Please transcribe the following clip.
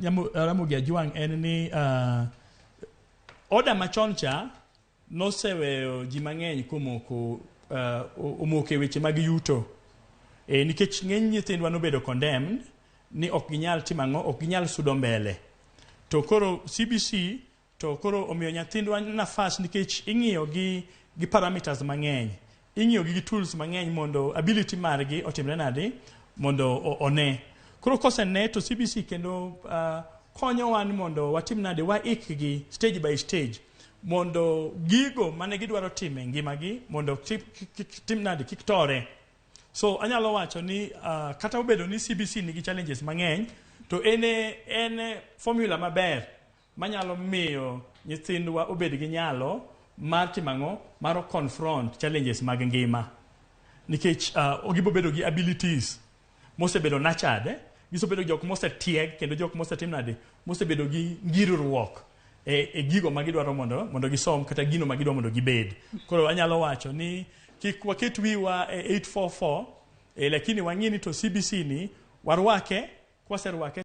Ramogi Ajwang' en ni order machon cha noseweyo ji mang'eny komoko omoke weche mag yuto nikech ng'eny nyithindwa nobedo condemned ni ok ginyal timang'o, ok ginyal sudo mbele. To koro CBC to koro omiyo nyathindwa nafas nikech ing'iyo gi parameters mang'eny, ing'iyo gi tools mang'eny mondo ability margi otimre nadi mondo one. Koro kosene to CBC kendo konyo wan mondo watim nadi waikgi stage by stage mondo gigo mane gidwaro time ngimagi mondo tim nadi kik tore. So anyalo wacho ni kata obedo ni CBC nigi challenges mang'eny to en formula maber manyalo miyo nyithindwa obed gi nyalo mar timang'o mar confront challenges mag ngima nikech ogibobedo gi abilities mosebedo nurtured gisobedo jok mosetieg kendo jok mosetim nadi mosebedo gi ngirruok e gigo magidwaro mondo gisom kata gino magidwaro mondo gibed. Koro anyalo wacho ni kik waket wiwa 844 lakini wang'ini to CBC ni warwake kwaserwake